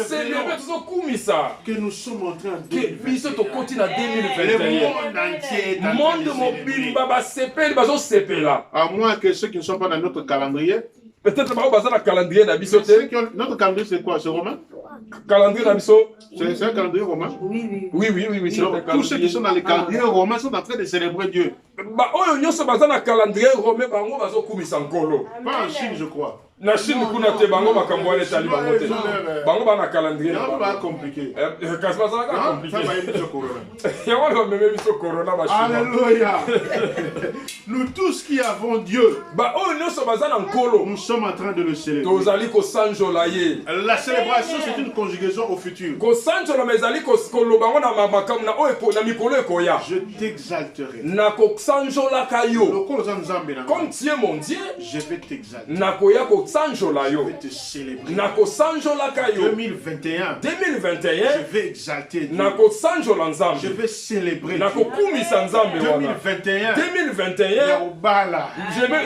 célébrer tout ça kumisa. Que nous sommes en train de Que biso to continue à le 2021. monde entier est en train Monde de mobile célébrer. baba sepel bazo sepela. À moins que ceux qui ne sont pas dans notre calendrier. Peut-être ba baza na calendrier na biso te. Notre calendrier, c'est quoi? C'est romain? Calendrier na biso. C'est un calendrier romain? Oui, c'est Donc, un tous ceux qui calendrier. sont dans les calendriers romains sont en train de célébrer Dieu. Ba oyo nyonso baza na calendrier romain bango bazo kumisa nkolo. Pas en Chine, je crois. Na Chine kuna te bango makambo wana etali bango te. Bango ba na calendrier. C'est pas compliqué. Kasi baza na Ça compliqué. va être le corona. Yango ba meme biso corona ba Chine. Alléluia. Nous tous qui avons Dieu, Ba oyo nyonso baza na nkolo. nous sommes en train de le célébrer. Tozali kosanjola ye. La célébration, c'est une conjugaison au futur. Kosanjola mezali koloba ngo na makambo na oyo na mikolo ekoya. Je t'exalterai. Na kosanjola kayo. Lokolo za nzambe na Comme tu es mon Dieu, je vais t'exalter. na koya kosanjola Je yo. vais te célébrer. Na kosanjola kayo. 2021, 2021 je vais exalter Dieu. na kosanjola Je nzambe. vais célébrer Na Dieu. kokumisa nzambe wana. 2021, 2021 Yaobala.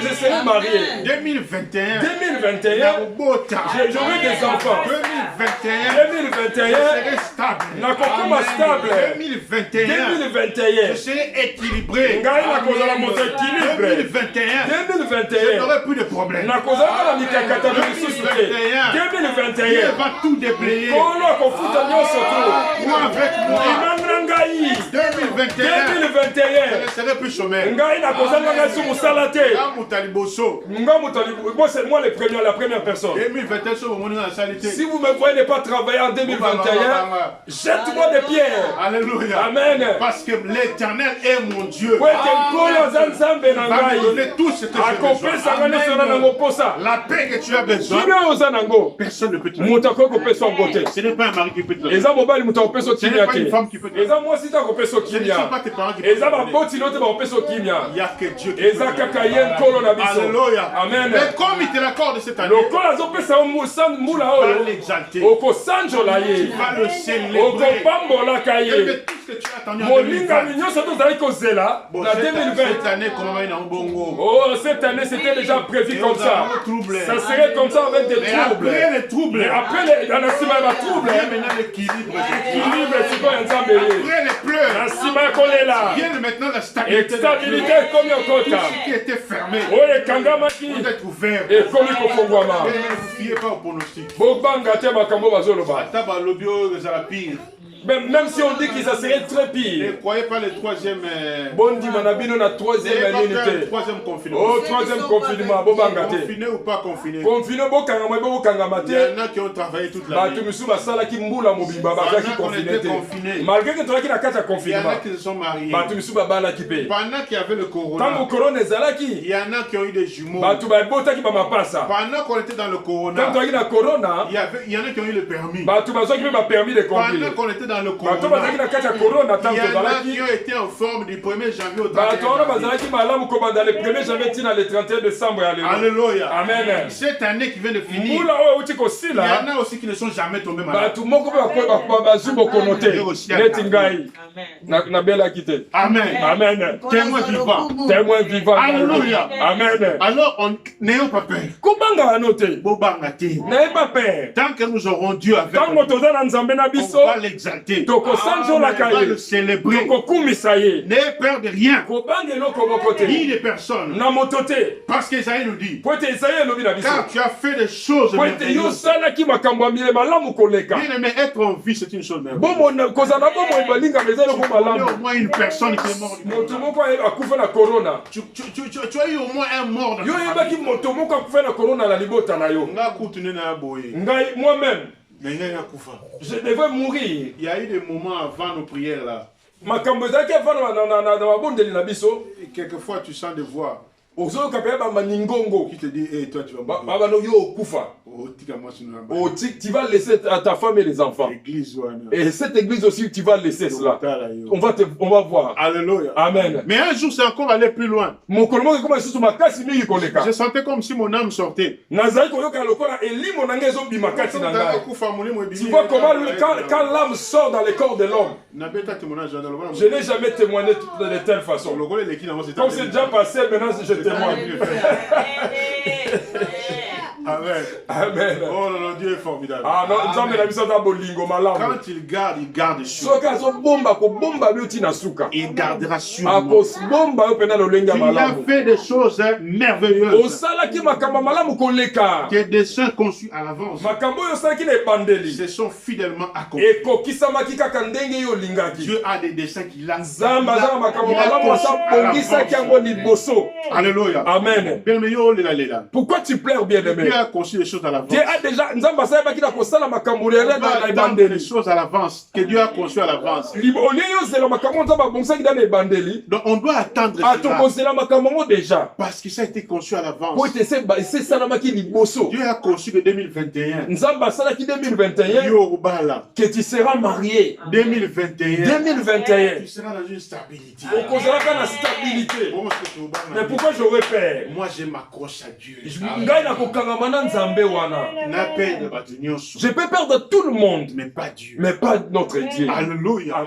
je serai marié. 2021, 2021 Yaobota. j'aurai des enfants. 2021, 2021 je serai stable. nakokoma stable. 2021, 2021 je serai équilibré. ngai nakozala moto équilibre. 2021, je 2021 n'aurai plus de problème. nakozala na mikakatano lisusu te. 2021 Dieu va tout déblayer. kolo akofuta nyonso tu. Moi avec moi. imamina ngai 2021, 2021 je ne serai plus chômeur. ngai nakozanga ngai su mosala te. Mutaliboso. nga moto moi c'est moi la première personne. 2021, sur le monde dans la salité. Si vous me voyez ne pas travailler en 2021, jette-moi des pierres. Alléluia. Amen. Parce que l'Éternel est mon Dieu. Ouais, nkolo za nzambe na Il va me ngai. donner tout ce que j'ai Akopesa nga nyonso na besoin. nango posa. La paix que tu as besoin, Kimia oza nango. personne ne peut te donner. Moto akoki kopesa ngo te. Ce n'est pas un mari qui peut te donner. Eza mobali moto akopesa Ce n'est kimia pas une te. femme qui peut te donner. Eza mwasi te akopesa Ce ne sont kimia. pas tes parents qui peuvent te Eza donner. baboti no te bakopesa kimia. Il n'y a que Dieu qui peut Eza te donner. kaka ye nkolo na biso. Alléluia. Amen. Mais comme il te l'accorde cette année, lokola azopesa mula tu vas oyo l'exalter. okosanjola ye. Tu vas le célébrer. okopambolaka Et ye. de tout ce que tu as attendu en molingami 2020. nyonso tozali kozela Bon, na cette 2020. année, comment il y a un bongo. Oh, cette année, c'était déjà prévu comme ça. Ça serait comme ça avec des Mais troubles. après les troubles, Mais après, dans la sima, il y a trouble. vient maintenant l'équilibre. Équilibre, c'est quoi un zambé? Après les pleurs, La sima, qu'on est là. vient maintenant la Et stabilité. stabilité, comme un Tout kota. ce qui était fermé Oh, et kangamaki. doit être ouvert. Et comme il faut voir. Mais ne vous fiez pas au pronostic. Bobanga te makambo bazoloba. Taba lobio, c'est la pire. Même si on dit que ça serait très Ne pire. croyez pas le troisième. Bondi manabino na troisième Le unité. troisième confinement. Oh, troisième confinement, bobanga te. Confiné ou pas confiné. Confiné, bokangama, bokangama Il y te. en a qui ont travaillé toute la Bato nuit. misusu basalaki mbula mobimba bazalaki confiné te. Malgré que tozalaki na kati ya Il y en a confinement qui se sont mariés. bato misusu babalaki mpe Pendant qu'il y avait le ntango corona, korona il ezalaki y en a qui ont eu des jumeaux. bato babotaki bamapasa Pendant qu'on était dans le ntango corona, tozalaki na korona il y en a qui ont eu le permis. bato bazwaki mpe bapermis de conduire Pendant qu'on était dans le bato bazalaki corona, na kati ya korona il ntango y en a tozalaki qui ont été en forme du 1er janvier au bato wana 31 janvier. bazalaki malamu kobanda le 1er janvier ntina le 31 décembre ya lelo. Alléluia. Amen. Cette année qui vient de finir, mbula oyo euti il y kosila en a aussi qui ne sont jamais tombés malades. bato moko mpe bazwi bokono te neti ngai nabelaki te. Amen. Amen. Témoin vivant. Témoin vivant. Alléluia. Amen. Alors, n'ayons pas peur. Kobanga wana te. Bobangati. Nayeba peur. Tant que nous aurons Dieu avec Ntango nous, toza na nzambe na biso on va l'exalter. tokosanzolaka On va ye le célébrer. tokokumisa ye N'ayez peur de rien, kobanga eloko moko ni te de personne. na moto te Parce qu'Isaïe nous dit, po ete ezali elobi na biso car tu as fait des choses po ete yo merveilleuses. osalaki makambo ya mile malamu koleka Bien aimé, être en vie, c'est une chose merveilleuse. bomona kozala bomoi balingama eza eloko Tu connais malamu au moins une personne qui est morte. moto moko akufa na korona Tu as eu au moins un mort dans yo ta oyebaki famille. moto moko akufa na korona na libota na yo Nga kutune na boye. ngai moi-même Mais nga ya kufa. je devais mourir Il y a eu des moments avant nos prières là. makambo ezalaki avana na mabondeli na biso Et quelquefois tu sens des voix ozoyoka mpe baningongo qui te disent, hey, toi tu vas mourir. babano yo okufa Oh, tika moi, sinon, Oh, tu vas laisser ta femme et les enfants. L'église, ouais, Et cette église aussi, tu vas laisser cela. yo. On va voir. Alléluia. Amen. Mais un jour, c'est encore aller plus loin. Mon kolomo est comme si ma kasi mingi koleka. Je sentais comme si mon âme sortait. Nazari koyoka lokola elimo nanga ezo bima kati na ngai. Tu Tu vois comment quand l'âme sort dans le corps de l'homme. Je n'ai jamais témoigné de telle façon. Comme c'est déjà passé, maintenant je témoigne. Amen. Amen. Oh là là, Dieu est formidable. Ah non, nzambe na biso ta bolingo malamu. Quand il garde sûr. Soki azobomba kobomba bioti na suka. Il gardera sûrement. Akosbomba yo pena lolenga Il a malamu. fait des choses merveilleuses. Osalaki makambo malamu koleka. Tes desseins conçus à l'avance Makambo yo osalaki na ebandeli. se sont fidèlement accomplis. Ekokisamaki kaka ndenge yo olingaki. Dieu a des desseins qu'il a. Nzambe azaka makambo malamu asabongisaki yango liboso. Alléluia. Amen. Bien-aimé, yo, lela. Pourquoi tu pleures, bien-aimé? Dieu a conçu les choses à l'avance. Dieu a déjà nzambe asayebaki na kosala makambo lelo na Les ebandeli. choses à l'avance que Dieu a conçu à l'avance. Olie yozela makambo nzambe abongisaki na ebandeli. Donc on doit attendre cela Atokozela makambo ngo déjà. parce que ça a été conçu à l'avance. Po ete esalamaki liboso. Dieu a conçu que 2021. Nzambe asalaki 2021 Yorubala. que tu seras marié. 2021. 2021 Tu seras dans une stabilité. okozalaka na stabilité. Comment est-ce que tu vas Mais pourquoi j'aurais peur? Moi je m'accroche à Dieu. Ngai nakokangama na nzambe wana. Je peux perdre tout le monde, mais pas notre Dieu. Alléluia.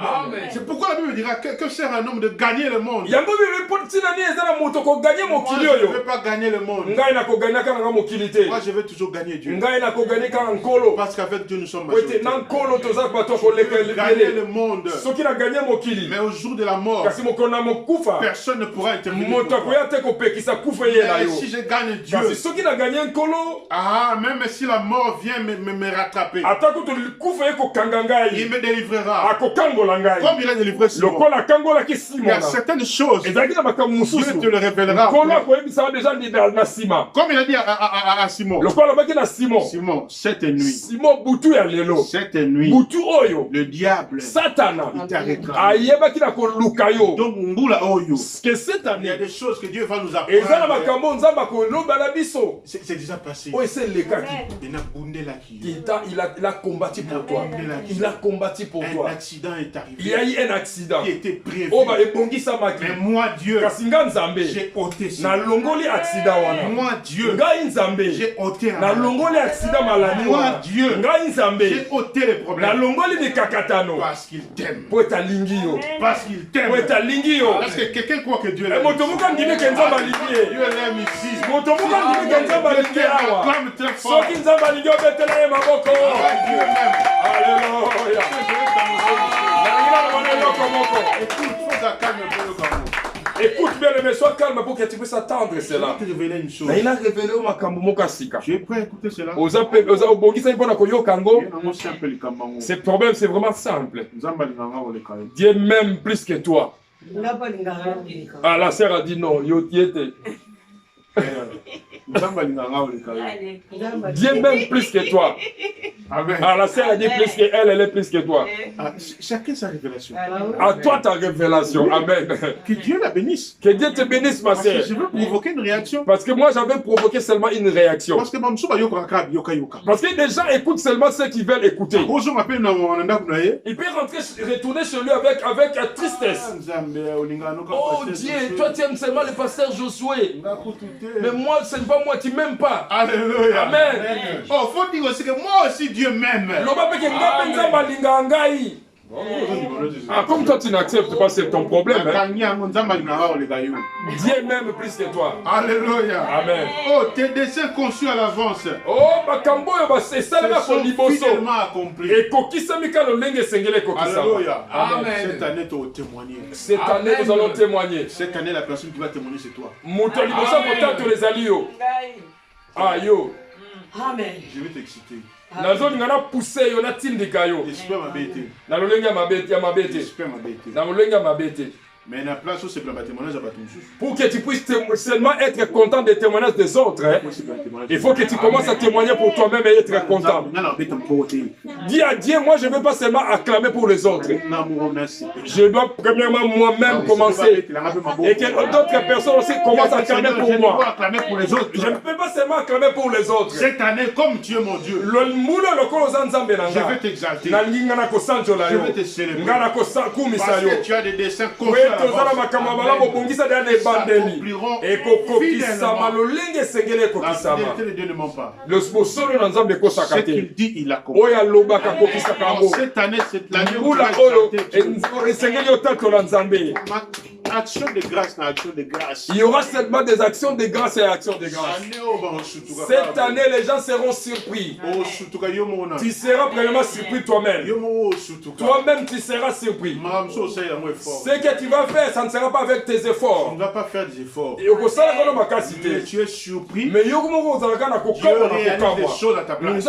C'est pourquoi la Bible dira que sert un homme de gagner le monde. Yango bibi potina ni ezala moto ko gagner mokili Moi je ne oyo. veux pas gagner le monde. Ngai na ko gagner kanga nga mokili te. Moi je veux toujours gagner Dieu. Ngai na ko gagner kanga nkolo. Parce qu'avec Dieu nous sommes Wete na nkolo toza kwa to ko gagner le monde. Soki na gagner mokili. Mais au jour de la mort, Kasi mokona mokufa. personne ne pourra intervenir. Moto akoya te ko pekisa kufa ye na Mais yo. si je gagne Dieu, Kasi soki na gagner nkolo. même si la mort vient me rattraper, Atako to kufa ye ko kanga ngai. il me délivrera. Akokangola ngai. Comme il a délivré Simon. Lokola kangola ki Il y Simon. a certaines choses, Ezaki na makambo Dieu mususu. te le révélera. Nkolo akoyebisa déjà na sima. Comme il a dit à Simon. Lokola baki na Simon. Simon, cette nuit, Simon butu ya lelo. cette nuit, Butu oyo. le diable, Satana. il t'arrêtera. Ayebaki na koluka yo. Donc, Mbula Oyo, Que cette il y a année. des choses que Dieu va nous Ezala apprendre. makambo nzamba koloba na biso. C'est déjà passé. Oh, c'est le cas Il a bondé là qui. il a combattu pour toi. Il a combattu pour Un toi. accident est Il y a arrivé. eu un accident. Qui était prévu. Oh, bah, ebongi samaki. Mais moi, Dieu, Kasinga nzambe. j'ai ôté Na ça. longoli accident wana. Moi, Dieu, Ngai nzambe. j'ai ôté Na longoli accident maladi Moi, wana. Dieu, Ngai nzambe. j'ai ôté les Na problèmes. longoli ni kakatano. Parce qu'il t'aime. Po etalingi yo. Parce qu'il t'aime. Po etalingi yo. Parce que quelqu'un croit que Dieu E l'aime. moto muka ndime ke nzamba lingi. Dieu l'aime ici. Moto muka ndime ke nzamba lingi awa. Acclame très fort. Soki nzamba lingi obetela ye maboko. Dieu l'aime. Alléluia. Nangina na loko moko. Écoute, faut que calme un peu le Cameroun. Écoute bien, mais sois calme pour que tu puisses attendre cela. Je vais te révéler une chose. Mais il a révélé au makambo mokasika. Tu es prêt à écouter cela? Oza obongisa mpona koyoka ngo. C'est Ce problème c'est vraiment simple. Nzamba linganga oleka ye. Dieu m'aime plus que toi. Ah, la sœur a dit non, yo tiete. Nzamba linganga oleka ye. Dieu m'aime plus que toi. Amen. Ah, la sœur a dit plus que elle, elle est plus que toi. Ah, chacun sa révélation. À toi ta révélation. Amen. Que Dieu la bénisse. Que Dieu te bénisse, ma Parce que sœur. je veux provoquer une réaction. Parce que moi j'avais provoqué seulement une réaction. Parce que Mamsouba yoka krab yoka yoka. Parce que les gens écoutent seulement ceux qui veulent écouter. Bonjour, m'appelle Namanda Kounaye. Il peut retourner chez lui avec tristesse. Oh Dieu, toi tu aimes seulement le pasteur Josué. Mais moi, ce n'est pas moi, tu m'aimes pas. Alléluia. Amen. Oh, faut dire aussi que moi aussi Dieu m'aime. Ah, comme toi tu n'acceptes pas, c'est ton problème. Hein? Dieu Dieu m'aime plus que toi. Alléluia. Amen. Oh, tes desseins conçus à l'avance. Oh, makambo yo c'est ça là pour liboso. Fidèlement accompli. Et kokisami ka lolenge sengele kokisama. Alléluia. Amen. Cette année, tu vas témoigner. Cette année, nous allons témoigner. Cette année, la personne qui va témoigner, c'est toi. Moto liboso potato les alliés. Ah yo. Amen. Je vais t'exciter. Nazo ngana pousser yo na tindika yo. L'esprit m'a bêté. Na lolenge ya mabete. L'esprit m'a bêté. Na lolenge ya mabete. Mais la place où c'est plein de témoignages à Batumsou. Pour que tu puisses seulement être content des témoignages des autres, hein, il faut que tu commences à témoigner pour toi-même et être content. Dis à Dieu, moi je ne veux pas seulement acclamer pour les autres. Je dois premièrement moi-même commencer. Et que d'autres personnes aussi commencent à acclamer pour moi. Je ne peux pas seulement acclamer pour les autres. Cette année, comme tu es mon Dieu, je vais t'exalter. Je vais te célébrer. Parce que tu as des dessins conçus à l'avance. Et kokokisama lolenge sengele kokisama. Le sponsor na nzambe kosaka Ce te. qu'il dit, il accomplit. Oya lobaka kokisaka ngo. Cette année, c'est l'année où tu Ula vas oyo exalter Dieu. esengeli otatola nzambe. action de grâce na action de grâce. Il y aura seulement des actions de grâce et actions de grâce. Cette année, les gens seront surpris. Tu seras premièrement surpris toi-même. Toi-même, tu seras surpris. Ce que tu vas faire, ça ne sera pas avec tes efforts. Tu ne vas pas faire des efforts. Mais tu es surpris. Mais il y aura des choses à ta place.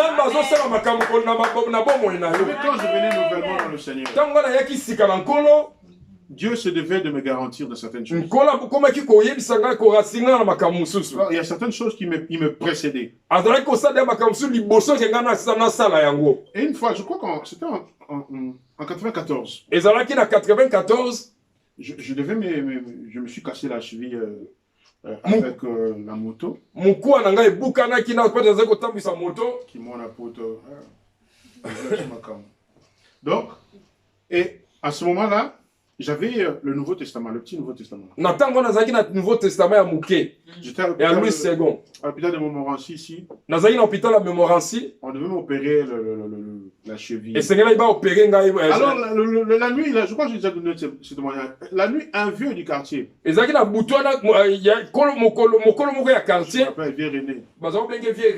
Quand je venais nouvellement dans le Seigneur, Dieu se devait de me garantir de certaines choses. Il y a certaines choses qui me précédaient. Et une fois, je crois que c'était en 94. Je me suis cassé la cheville avec la moto. Donc, et à ce moment-là, j'avais le Nouveau Testament, le petit Nouveau Testament. J'étais à l'hôpital de Montmorency ici. On devait m'opérer la cheville. Alors la nuit, je crois que j'ai déjà donné ce témoignage. La nuit, un vieux du quartier. Il m'appelle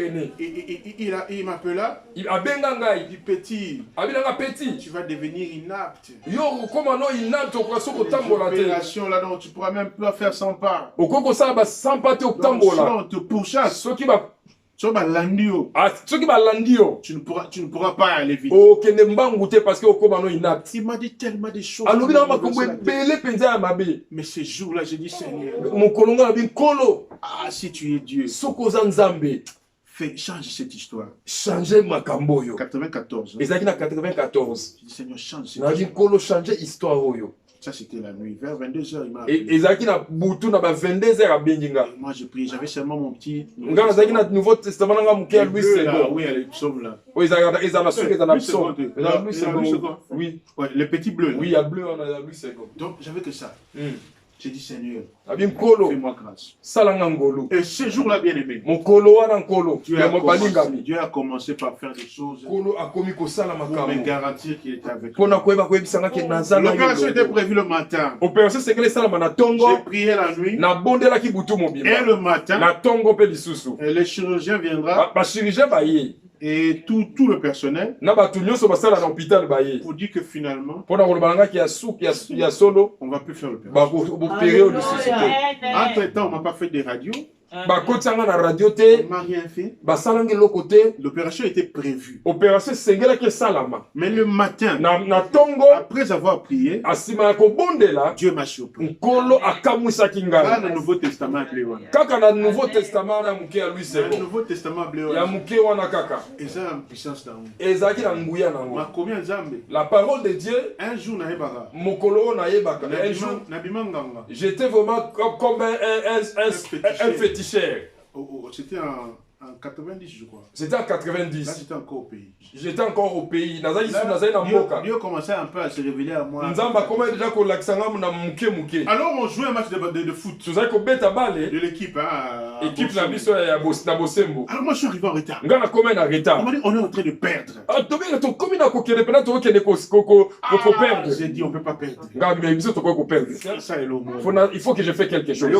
René. Il m'appela. Il dit petit, tu vas devenir inapte. Opération là donc tu pourras même pas faire 100 pas. On te pourchasse. Tu ne pourras pas aller vite. Il m'a dit tellement de choses. Mais ce jour-là, j'ai dit Seigneur, si tu es Dieu, change cette histoire. Changer ma camboyo. 94. J'ai dit Seigneur, change cette histoire. Ça c'était la nuit. Vers 22h, il m'a appelé. Moi j'ai prié, j'avais seulement mon petit Nouveau Testament. Oui, elle est psaume là. Oui, le petit bleu. Oui, il y a bleu, on a bleu second. Donc j'avais que ça. J'ai dit Seigneur, fais-moi grâce. Et ce jour-là, bien aimé, Dieu a commencé par faire des choses pour me garantir qu'il était avec moi. L'opération était prévue le matin. J'ai prié la nuit. Et le matin, le chirurgien viendra. Et tout le personnel pour dire que finalement on va plus faire l'opération. Entre temps, on m'a pas fait des radios. On m'a rien fait. L'opération était prévue. Mais le matin, après avoir prié, Dieu m'a surpris. Le Nouveau Testament bleu. Le Nouveau Testament bleu. Et ça a une puissance dans nous. La parole de Dieu, un jour, j'étais vraiment comme un féticheur. C'était en 90, je crois. C'était en 90. Là, j'étais encore au pays. J'étais encore au pays. Dieu commençait un peu à se révéler à moi. Alors, on jouait un match de foot. De l'équipe. Alors, moi, je suis arrivé en retard. On m'a dit, on est en train de perdre. J'ai dit, on ne peut pas perdre. Il faut que je fasse quelque chose.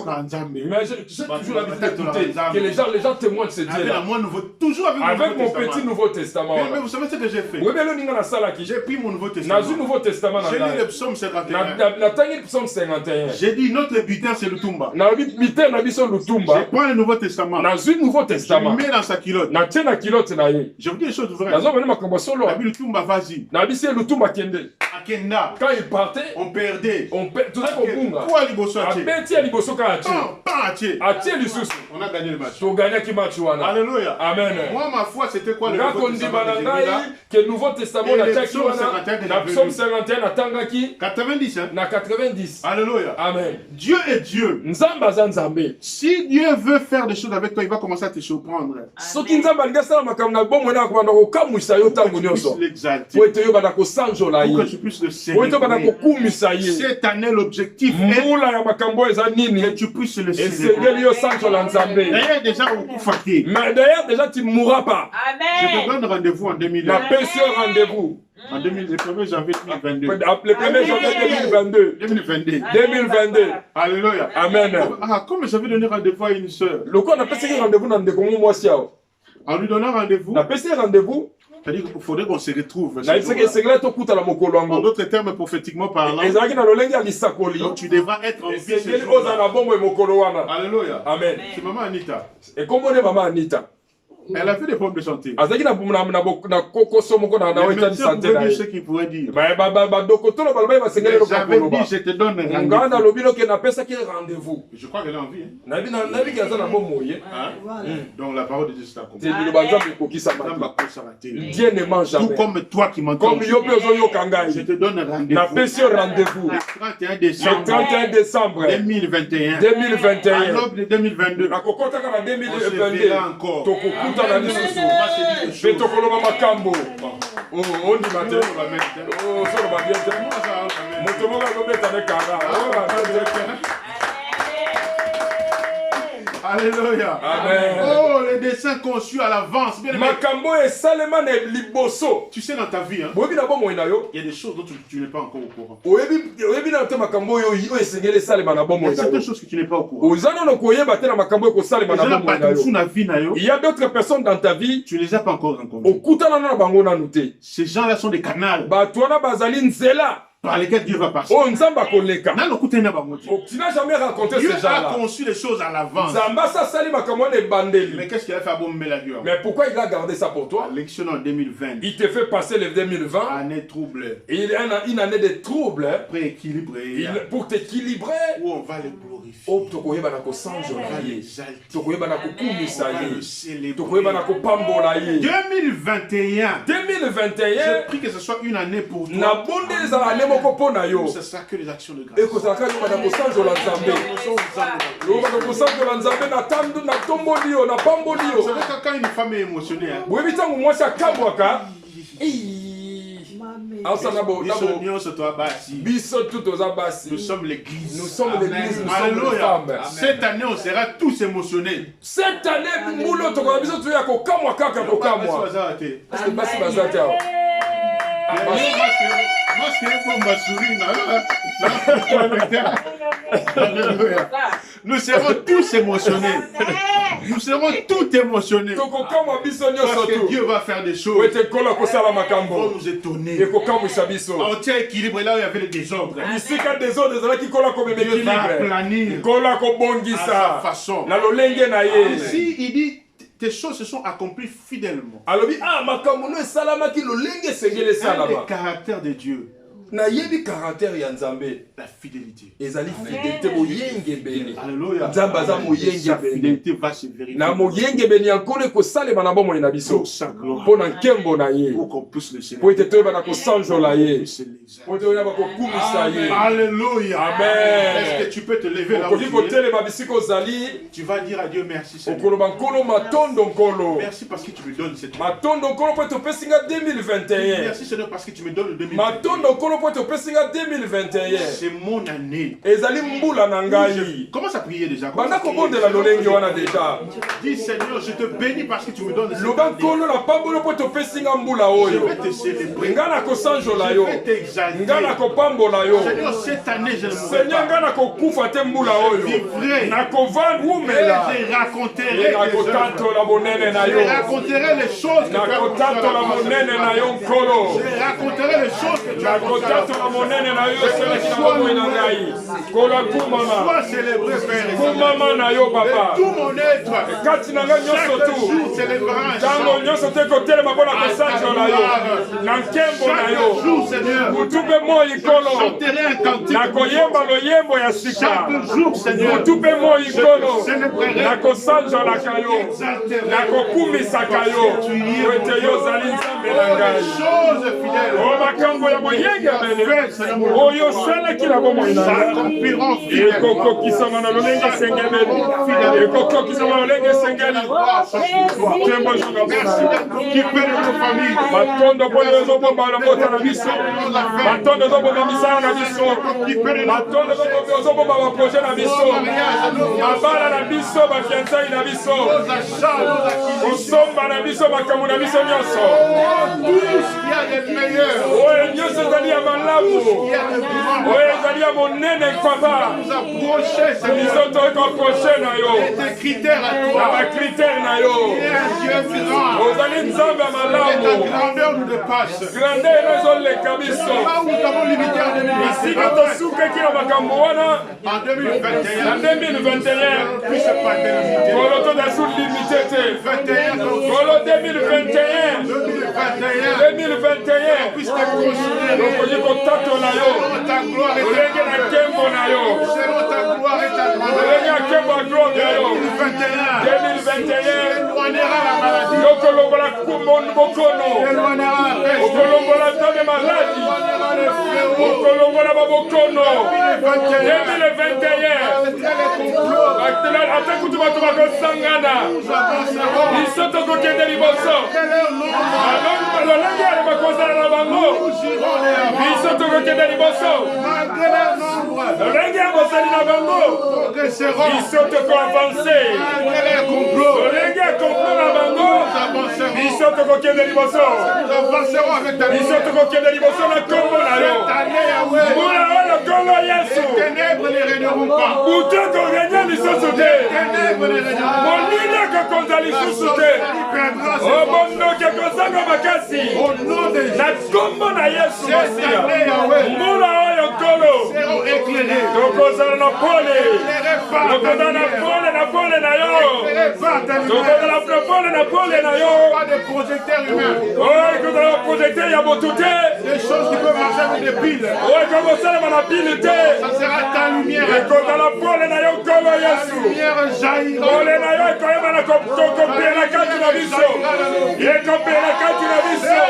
Mais j'ai toujours l'habitude d'écouter que les gens témoignent de ce Dieu-là. Avec mon petit Nouveau Testament. Mais vous savez ce que j'ai fait? J'ai pris mon Nouveau Testament. J'ai lu le psaume 51. J'ai dit, notre butin, c'est le Tumba. Je prends le Nouveau Testament. Je le mets dans sa culotte. Je vous dis les choses vraies. Le Tumba, vas-y. Quand il partait, on perdait. Quoi on a gagné le match. Alléluia. Amen. Moi, ma foi, c'était quoi le Nouveau Testament? Le Nouveau Testament, Psaume 51, 90. 90. Alléluia. Amen. Dieu est Dieu. Si Dieu veut faire des choses avec toi, il va commencer à te surprendre. Pour que tu puisses le célébrer. Cette année, l'objectif est que tu puisses le célébrer. D'ailleurs, déjà, on fatigué. Mais d'ailleurs, déjà, tu ne mourras pas. Je te donne rendez-vous en 2000. Ma pétition rendez-vous. En 2000, le 1er janvier 2022. Le 1er janvier 2022. 2022. Alléluia. Amen. Ah, comme j'avais donné rendez-vous à une sœur. Le quoi on a passé rendez-vous dans des communs moi siao. En lui donnant rendez-vous. On a passé rendez-vous. C'est-à-dire qu'il faudrait qu'on se retrouve. En d'autres termes, prophétiquement parlant. Donc tu devras être en vie. Alléluia. Amen. C'est maman Anita. Et comment est maman Anita? Elle a fait des problèmes de santé. Mais maintenant, vous pouvez dire ce qu'il pourrait dire. J'avais dit, je te donne rendez-vous. Je crois qu'elle a envie. Donc la parole de Dieu, c'est Dieu ne mange jamais. Tout comme toi qui m'entends. Je te donne rendez-vous. Le 31 décembre 2021. À l'aube de 2022. On se verra encore. Kutana lisusu betokoloba makambo on dit matin oh solo ba bien moto moka kobeta ne kara Alléluia. Amen. Oh, les dessins conçus à l'avance. Makambo et Salema ne liboso. Tu sais dans ta vie, hein, il y a des choses dont tu n'es pas encore au courant. Il y a certaines choses que tu n'es pas au courant. Il y a d'autres personnes dans ta vie. Tu ne les as pas encore rencontrées. Ces gens-là sont des canals par lesquels Dieu va passer. Tu n'as jamais rencontré ces gens-là. Dieu a conçu les choses à l'avance. Mais qu'est-ce qu'il a fait à bomber la gueule? Mais pourquoi il a gardé ça pour toi? L'élection en 2020. Il te fait passer le 2020. Année trouble. Il y a une année de trouble. Prééquilibré. Pour t'équilibrer. Où on va les glorifier. On va les célébrer. 2021. Je prie que ce soit une année pour toi. Ce sera que les actions de grâce. C'est vrai que quand une femme est émotionnée, nous sommes l'église. Nous sommes l'église, nous sommes les femmes. Cette année, on sera tous émotionnés. Cette année, nous serons tous émotionnés. Nous serons tous émotionnés. Parce que Dieu va faire des choses. Il va nous étonner. On tient équilibre là où il y avait le désordre. Dieu va planir à sa façon. Ici, il dit tes choses se sont accomplies fidèlement. Le caractère de Dieu. Na yebi caractère ya Nzambe la fidélité. Ezali fidélité moyenge beni. Alléluia. Nzamba za moyenge beni. Fidélité va se vérifier. Na moyenge beni ankole ko sale bana bomo na biso. Pona nkembo na ye. Pour qu'on puisse le célébrer. Pour te toba na ko sanjo la ye. Pour te na ko kumisa ye. Alléluia. Amen. Est-ce que tu peux te lever là? Tu vas dire à Dieu merci Seigneur. Merci parce que tu me donnes cette année. Merci Seigneur parce que tu me donnes le 2021. C'est mon année. Commence à prier déjà. Dis Seigneur, je te bénis parce que tu me donnes cette année. Je vais te célébrer. Je vais t'exalter. Seigneur, cette année je ne mourrai pas. Je raconterai les choses que tu as sois célébré, Père. Tout mon être. Chaque jour célébrera un chant. Chaque jour, Seigneur, je chanterai un cantique. Chaque jour, Seigneur, je célébrerai. meilleur. Oui, Dieu se dit à ma lame. Oui, je dis à mon nez, papa. Nous approcher, Ils sont approchés, Nayo. tes critères à toi. Ma critère, Nayo. Il est un Dieu grand. Vous allez nous enlever à ma Et ta lame. grandeur nous dépasse. Grandeur, nous allons les cabissos. Là où nous avons limité en Si 2021. notre souka qui est ma camboana, En 2021. en 2021, Plus c'est pas limité. pour l'auto de sous limité. 21. Pour le 2021, 2021, Puisque considéré. donc on dit contact on a yo. Ta gloire et Olenge ta na grandeur. kembo na yo. Selon ta gloire et ta grandeur. Olenge na kembo na gloire na yo. 2021, Éloignera la maladie. yokolongola kumondo bokono. Éloignera la peste. Okolongola tome maladi. Éloignera les fléaux. Okolongola babokono. 2021. Ate kutu bato bakosangana. Biso tokokende liboso. Lolenge ale bakozala na bango. Biso tokokende liboso. Lolenge ya bosali na bango. Biso tokoavanse. Lolenge ya komplo na bango. Biso tokokende liboso. Biso tokokende liboso na kombo na yo. Mbula oyo kombo Yesu. Butu kogenye lisusu te. Molili akokonza lisusu te. Obondoki akozanga makasi. Na kombo na Yesu Masiya. Mbula oyo nkolo. Tokozala na pole. Tokozala na pole na yo. Tokozala na pole na yo. Oyo ekozala na projecteur ya motu te. Des choses qui peuvent marcher avec des piles. Oyo ekokosalema na pile te. Ça sera ta lumière. Ekozala pole na yo nkolo Yesu. Lumière jaillira. Pole na yo ekoyeba na kopela kati na biso. Ekopela kati na biso.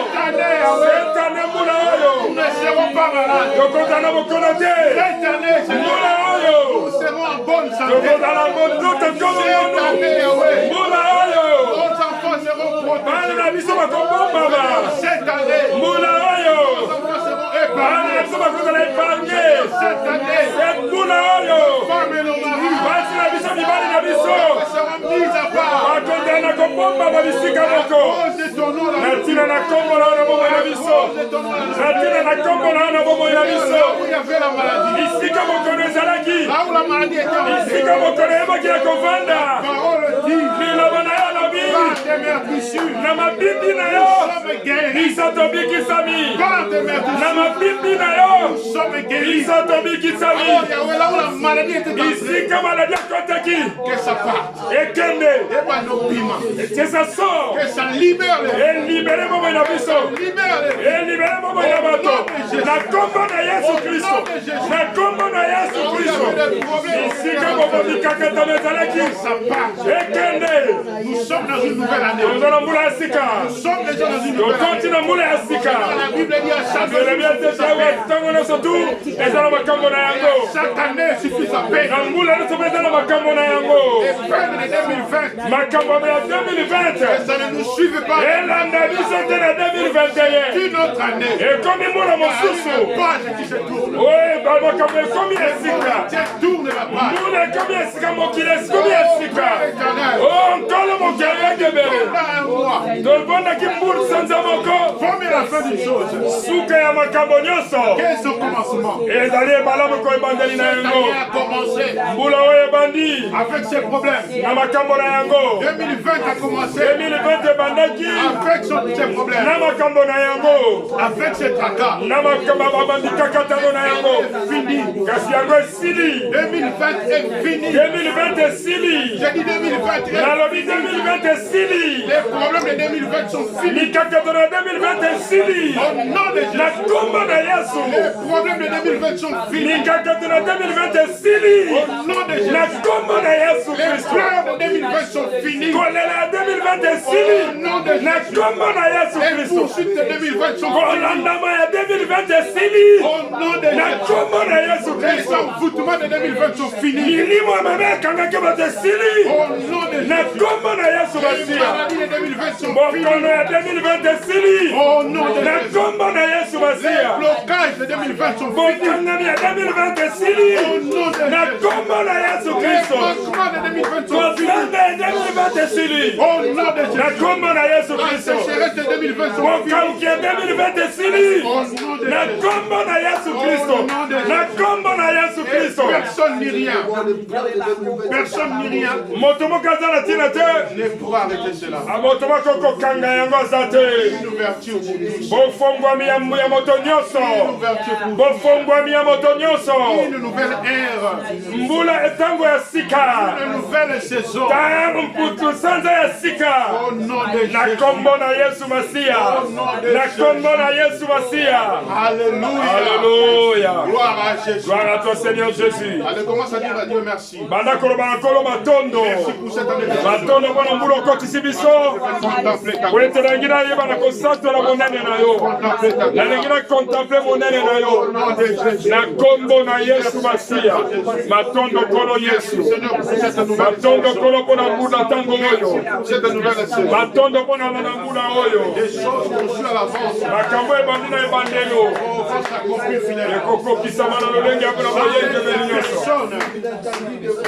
Cette année mbula oyo. Nous ne serons pas malades. Tokozala mokono te. Cette année, Mbula oyo. nous serons en bonne santé. Tokozala mondoto nkolo Cette yonu. année, oui. Mbula oyo. Nos enfants seront Bana protégés. na biso bakobombama. Cette année, Mbula oyo. nos enfants seront Bana na épargnés. biso bakozala epargne. Cette année, Cette mbula oyo. femmes et nos maris Basi na biso mibali na biso. seront mis à part. Bakozala na kobombama bisika moko. Cause de ton nom, la Natina na kombo na na bomoi na biso. cause de ton nom, la Natina na kombo na bomoi na biso. là où il y avait la maladie. Bisika mokono ezalaki. Là où la maladie était entrée. Bisika mokono eyebaki ya kovanda. Parole dit. Liloba na yo alobi. Par tes meurtrissures. Na mabibi na yo. Nous sommes guéris. Biso tobikisami. Par tes Na meurtrissures. mabibi na yo. Nous sommes guéris. Biso tobikisami. Oh Yahweh, là où la maladie était entrée. Bisika maladi akotaki. Que ça parte. Ekende. Et pas nos piments. Que ça sort. Que ça libère les. Elibere bomoi na biso. Libère les. Elibere bomoi na bato. Na kombo na Yesu Kristo. Na kombo na Yesu Kristo. Bisika bobomi kakatana ezalaki. Ça part. Ekende. Nous sommes dans une nouvelle année. Toza na mbula ya sika. Nous sommes déjà dans une nouvelle année. Tokoti na mbula ya sika. La Bible dit à chaque Elemi ete tawe ntango nyonso tu eza na makambo na yango. chaque année suffit sa paix. Na mbula nyonso mpe eza na makambo na yango. Les peines de 2020. Makambo ya 2020 Ça ne nous suive pas. elanda biso te na 2021. Une autre année. Ekomi mbula mosusu. Page qui se tourne. Oye makambo ekomi esika. Tourne la page. mbula ekomi esika mokili ekomi esika. O nkolo mokili egebele. Là un mois. tobondaki mbula sanza moko. Formez la fin d'une chose. suka ya makambo nyonso Quel est son commencement? ezali ebalamu ko ebandeli na Cette yango. année a commencé mbula oyo ebandi avec ses problèmes. na makambo na yango. 2020 a commencé 2020 ebandaki avec ses problèmes. na makambo na yango. Avec ses tracas. na makambo babandi kakatano na yango. Fini. kasi yango esili. 2020 est fini. 2020 esili. J'ai dit 2020 est nalobi 2020 esili. Les problèmes de 2020 sont finis. mikakatano ya 2020 esili. Au nom de na Jésus. kombo na yesu. Les problèmes de 2020 sont finis. mikakatano ya 2020 esili. Au nom de na Jésus. kombo na yesu Les kristo. pleurs de 2020 sont finis. kolela ya 2020 esili. Au nom de na Jésus. kombo na yesu Les kristo. poursuites de 2020 sont finis. kolandama ya 2020 2020 esili. Na kombo na Yesu Kristo. Les envoûtements de 2020 sont finis. Milimo ya mabe ekangaki bato esili. Na kombo na Yesu Masiya. Bokono ya 2020 esili. Na kombo na Yesu Masiya. Blocages de 2020 sont finis. Bokangami ya 2020 esili. Na kombo na Yesu Kristo. Bokanga ya 2020 esili. Na kombo na Yesu Kristo. Bokauki ya 2020 esili. Na kombo na Yesu Kristo. Na kombo na Yesu Kristo. Personne ni rien. Personne ni rien. Moto mokaza na tina te. Ne pourra arrêter cela. Moto moko kanga yango azate. Une ouverture pour tous. Bofongwami ya moto nyonso. Bofongwami ya moto nyonso. Une nouvelle ère. Mbula etango ya sika. Une nouvelle saison. Tangu mputu sanza ya sika. Au nom de Jésus. Na kombo na Yesu Masiya. Na kombo na Yesu Masiya. Alléluia. Alléluia. Gloire à Jésus. Gloire à toi Seigneur Jésus. Allez, commence à dire à Dieu merci. Banda koloba nkolo matondo. Merci pour cette année. Matondo mwana mbula okotisi biso. Wetela ngina yeba na kosatola monene na yo. Na ngina kontemple monene na yo. Na kombo na Yesu Masiya. Matondo kolo Yesu. Matondo kolo pona mbula tango oyo. Matondo pona na mbula oyo. Des choses conçues à l'avance. Makambo ebandina ebandelo. Ekokokisama na lolenge ya kuna mayenge belinyoso.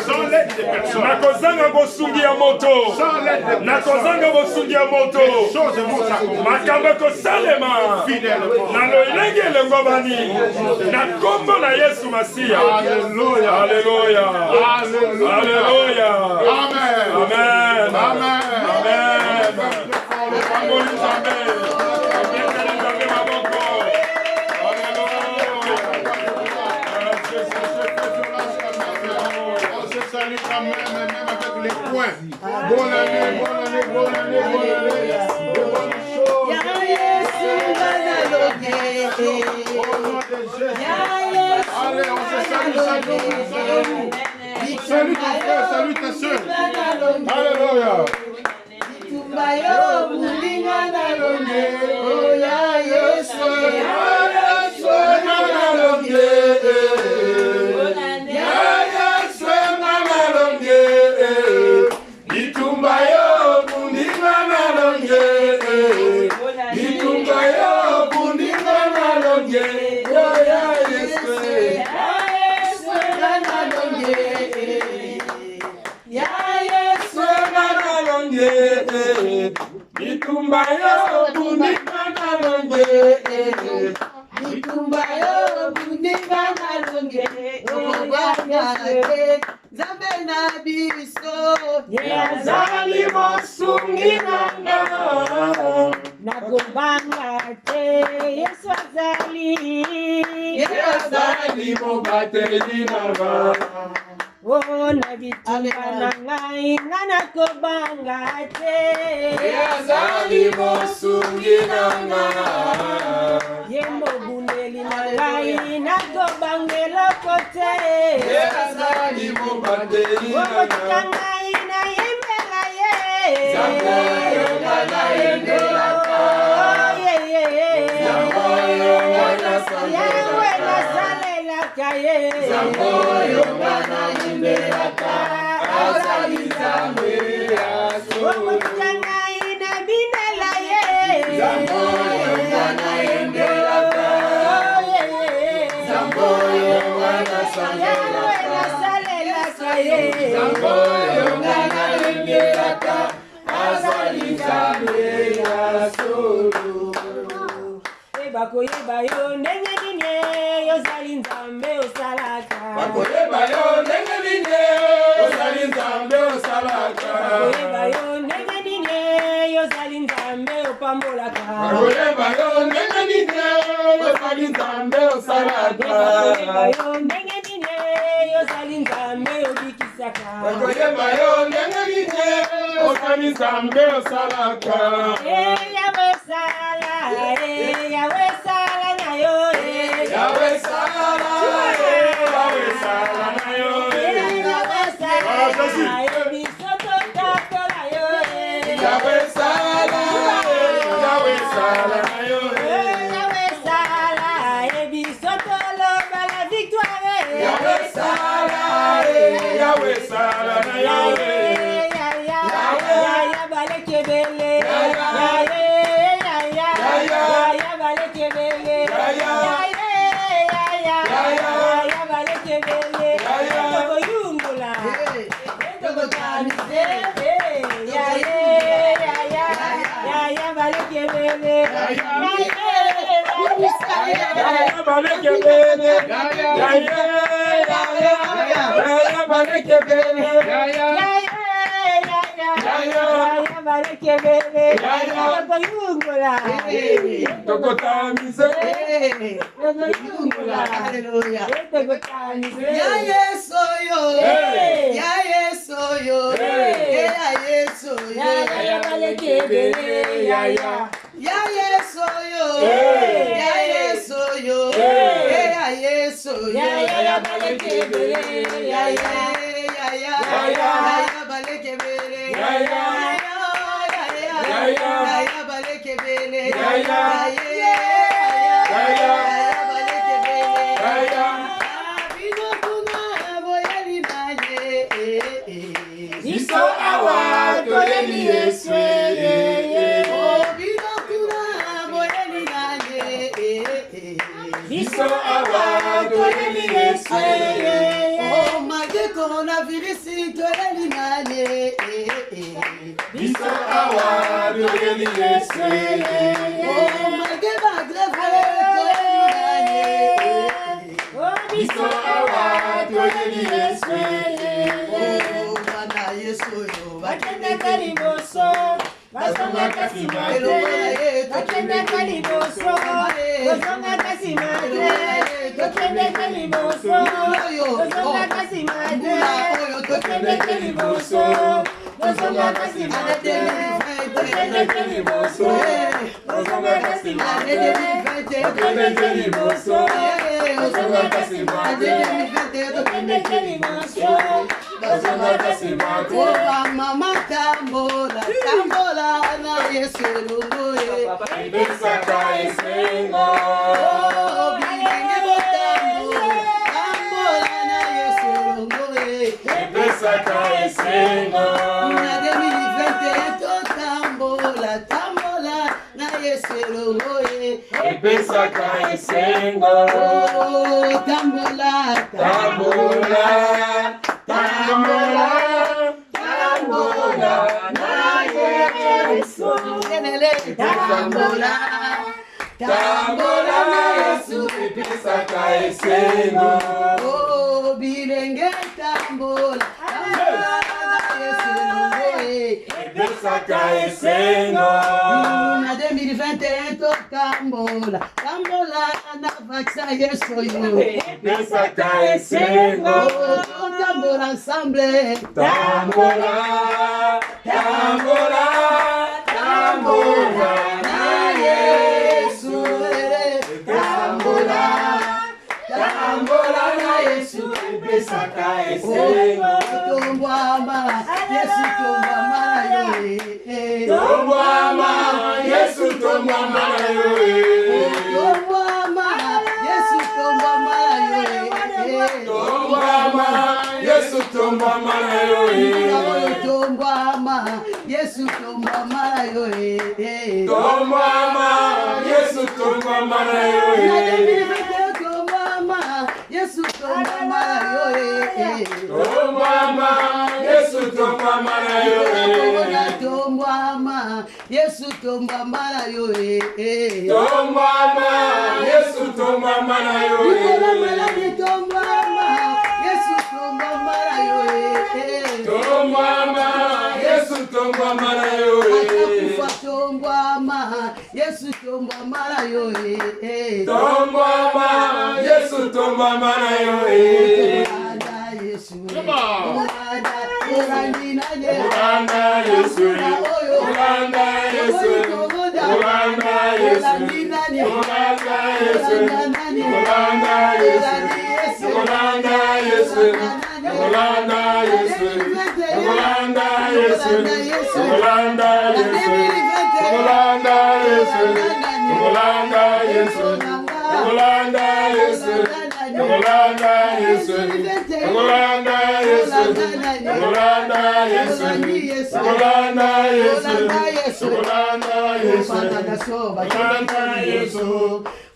Sans l'aide des personnes. Nakozanga bosungi ya moto. Sans l'aide des Nakozanga bosungi ya moto. choses vont s'accomplir. Makambo ekosalema. Fidèlement. Na lolenge elengo bani. Na kombo na Yesu Masiya. Alléluia. Alléluia. Alléluia. Alléluia. Amen. Amen. Amen. Amen. Pamboli Nzambe. Apekeli Nzambe maboko. On se salue quand même avec les points. Bonne année, bonne année, bonne année, bonne année. De bonnes choses. Au nom de Jésus. Allez, on se salue, salut. Salut ton frère, salut ta soeur. Alléluia. Oh, na bitumba ngai ngana kobanga te. Yazali mosungi nanga. Yembo bundeli na ngai na kobangela kote. Yazali mobateli nanga. Ngai na yembela ye. Zamoyo ngana yembela ka. Zamoyo ngana salela kaye. Zamoyo ngana yembela ka. Azali zambe aso. Ngai na binela ye. Zamoyo ngana yembela ka. Zamoyo ngana salela kaye. Zamoyo ngana yembela ka. Azali zambe aso. Bakoyeba yo ndenge nini yozali Nzambe osalaka. Bakoyeba yo ndenge nini yozali Nzambe osalaka. Bakoyeba yo ndenge nini yozali Nzambe opambolaka. Bakoyeba yo ndenge nini yozali Nzambe osalaka. Bakoyeba yo ndenge nini yozali Nzambe obikisaka. Bakoyeba yo ndenge nini yozali Nzambe osalaka. Yawe sala, Yawe sala na yo. Yawe sala, Yawe sala na yo. Yawe sala, bisoto takola yo. Yawe sala, Yawe sala na yo. Yawe sala,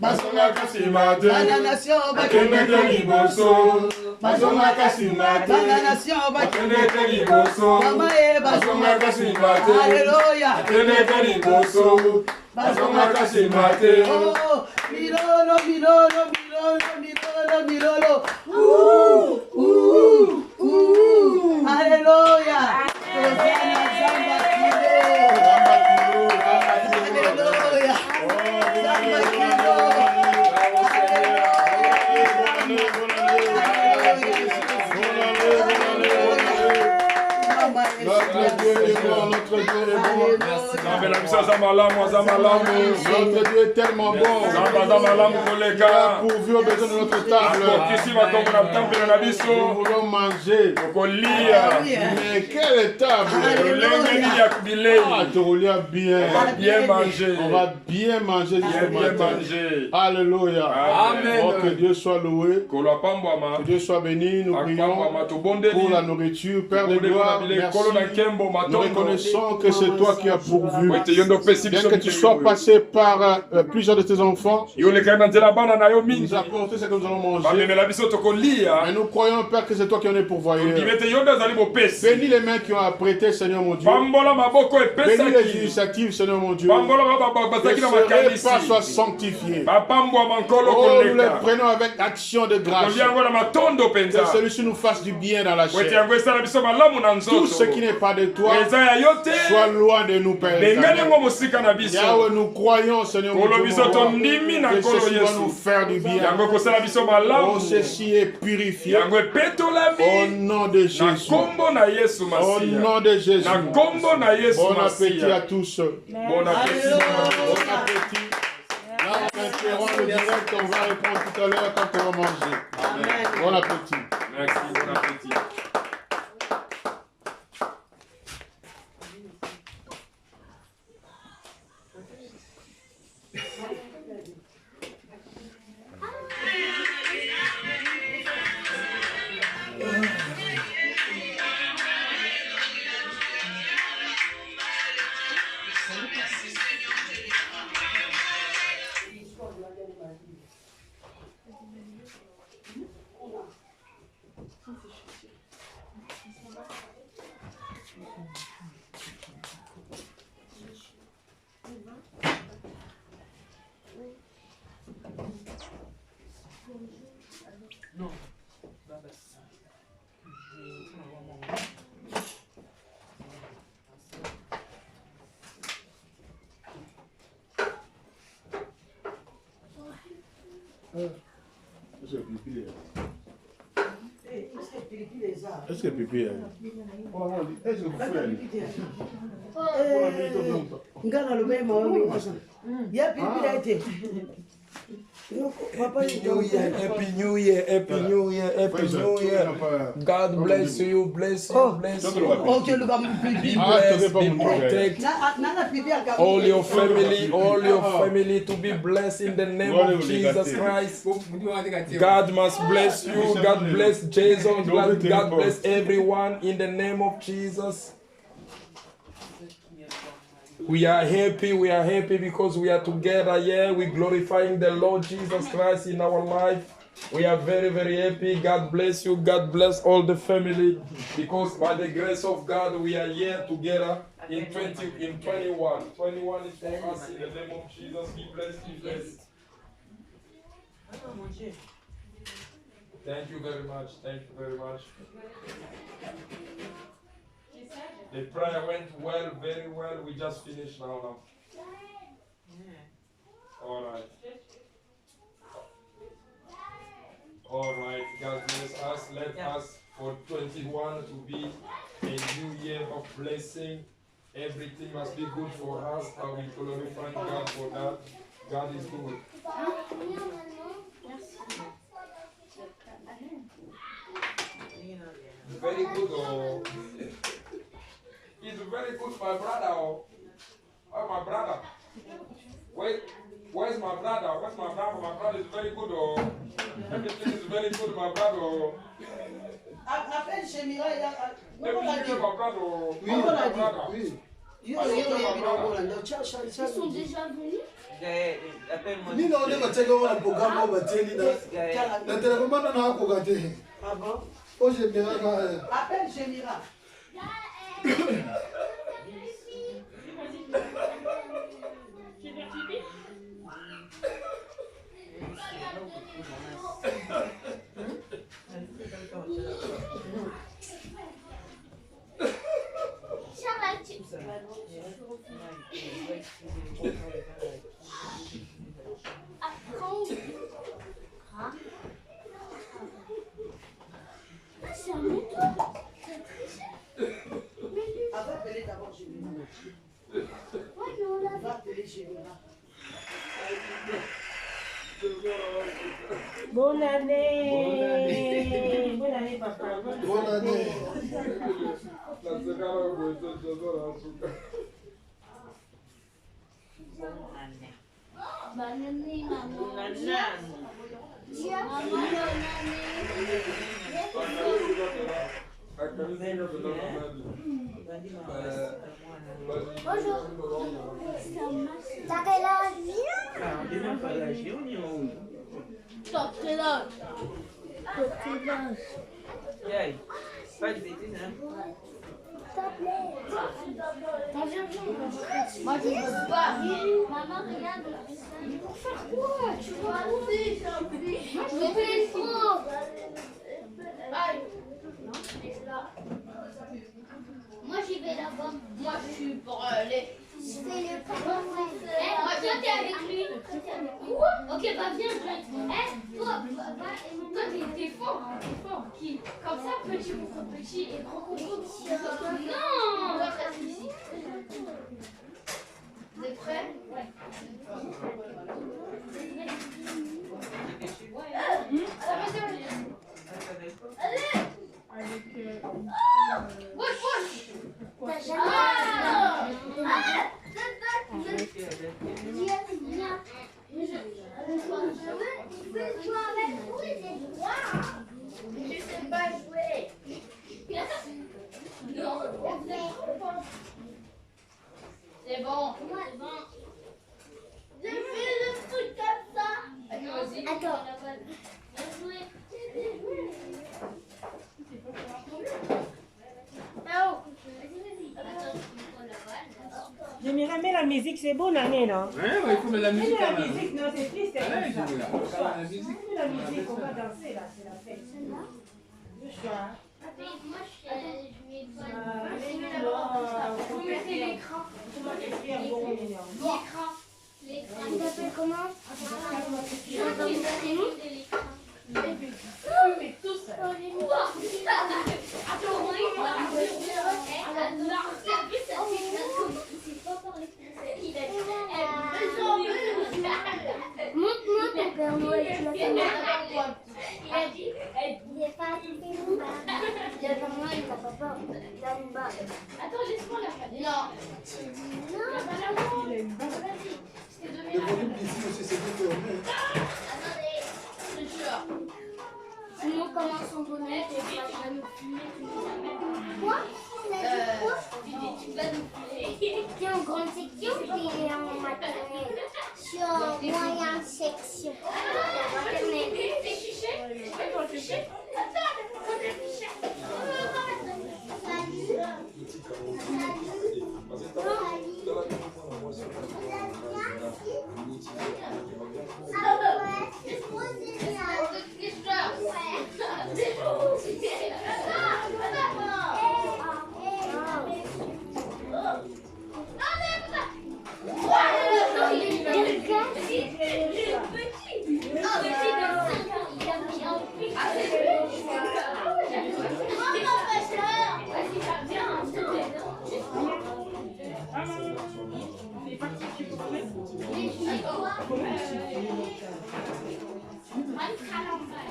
Bazonga kasimate. Bana nation Bakende liboso. Bazonga kasimate. Bana nation Bakende liboso. Mama e Bazonga kasimate. Alléluia. Bakende liboso. Bazonga kasimate. Oh, milolo, milolo, milolo, milolo, milolo. Alléluia. Hosanna, Zamba Kilo. Alléluia. Zamba Kilo. Notre Dieu est bon, notre Dieu est bon. Notre Dieu est tellement bon. Il a pourvu aux besoins de notre table. Nous voulons manger. Mais quelle table? Ah, tu roules bien. On va bien manger. On va bien manger ce matin. Alléluia. Amen. Oh, que Dieu soit loué. Que Dieu soit béni. Nous prions pour la nourriture. Père de gloire, merci. Nous reconnaissons que c'est toi qui as pourvu. Bien que tu sois passé par plusieurs de tes enfants, nous apporter ce que nous allons manger. Mais nous croyons, Père, que c'est toi qui en es pourvoyeur. Bénis les mains qui ont apprêté, Seigneur mon Dieu. Bénis les initiatives, Seigneur mon Dieu. Que ce repas soit sanctifié. Oh, nous les prenons avec action de grâce. Que celui-ci nous fasse du bien dans la chair. Tout ce qui n'est pas de toi soit loin de nous, Père. Yahweh, nous croyons, Seigneur mon Dieu, que ceci va nous faire du bien. Oh, ceci est purifié. Au nom de Jésus. Au nom de Jésus. Bon appétit à tous. Bon appétit. Bon appétit. Là, on interrompt le direct, on va répondre tout à l'heure quand on va manger. Amen. Bon appétit. Merci, bon appétit. Est-ce que pipi est? Est-ce que vous faites? Ngana lo mema wangu. Ya pipi laite. Happy New Year, Happy New Year, Happy New Year, Happy New Year. God bless you, bless you, bless you. Okay, look at me. Be blessed, be protected. All your family to be blessed in the name of Jesus Christ. God must bless you. God bless Jason. God bless everyone in the name of Jesus. We are happy because we are together here. We're glorifying the Lord Jesus Christ in our life. We are very, very happy. God bless you. God bless all the family. Because by the grace of God, we are here together in 21. 21 is for us in the name of Jesus. Be blessed, be blessed. Thank you very much. Thank you very much. The prayer went well, very well. We just finished now. All right. All right. God bless us. Let us for 21 to be a new year of blessing. Everything must be good for us. And we glorify God for that. God is good. Very good. Oh. He's very good, my brother. Oh, my brother. Wait, where's my brother? Where's my brother? My brother is very good. Oh, everything is very good, my brother. Oh. Appelle chez Mireille. Everything is my brother. Oh. Oui, my brother. Oui. Ils sont déjà venus. Appelle-moi. Ah bon? Appelle Gémira. C'est un moto. Appelle d'abord Gémira. Ouais, mais on l'a Va appeler Gémira. Bonne année. Bonne année, papa. Bonne année. Bonne année, maman. Bonjour. T'as quel âge? T'as quel âge? Pas de bêtises, hein? Moi je veux pas. Maman regarde. Pour faire quoi? Tu vas arrêter. Je veux pas les trop. Aïe. Moi j'y vais là-bas. Moi je suis pour aller. Je fais le prénom. Moi toi t'es avec lui. Quoi? Ok bah viens. Toi t'es fort. T'es fort. Qui? Comme ça petit contre petit et grand contre petit. Non. Vous êtes prêts? Ouais. Allez. Wesh. T'as je sais pas jouer. Non. C'est bon. Je fais le truc comme ça. Vas-y. Attends. Gémira, mets la musique, c'est bonne année, non? Ouais, il faut mettre la musique. Mets la musique, non, c'est triste, c'est Ouais, comme ça. Gémira, faut mettre la musique. Mets la musique, on va danser là, c'est la fête. Je suis à... Moi, je mets Vous mettez l'écran. Comment écrire bon mignon? l'écran. L'écran. Il s'appelle comment? Je vais vous donner l'écran. Mais tous. Attends, montre-moi ton Père Noël. Il a dit, il est pas assez long. Il a pas moi, il n'a pas peur. Il a une barre. Attends, laisse-moi la regarder. Non. Non, il a une barre. Vas-y. Je t'ai donné la attendez, je te jure. Sinon, comment son bonnet, tu vas nous fumer. Quoi? Tu vas nous fumer. Tu es en grande section ou tu es en maternelle? Je suis en moyenne section. Maternelle. T'es chiché? Attends, t'es chiché?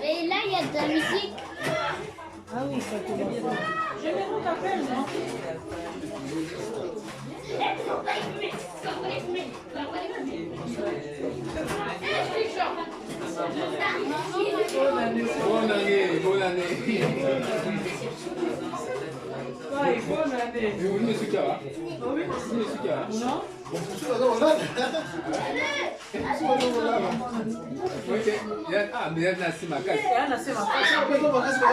Et là, il y a de la musique. Ah oui, ça commence. Je vais vous t'appeler, non? Bonne année, bonne année. Ouais, Bonne année. Vous me suivez là? Oui. Vous me suivez là? Non. Ok. Ah, mais elle n'a pas ma carte. Elle n'a pas ma carte.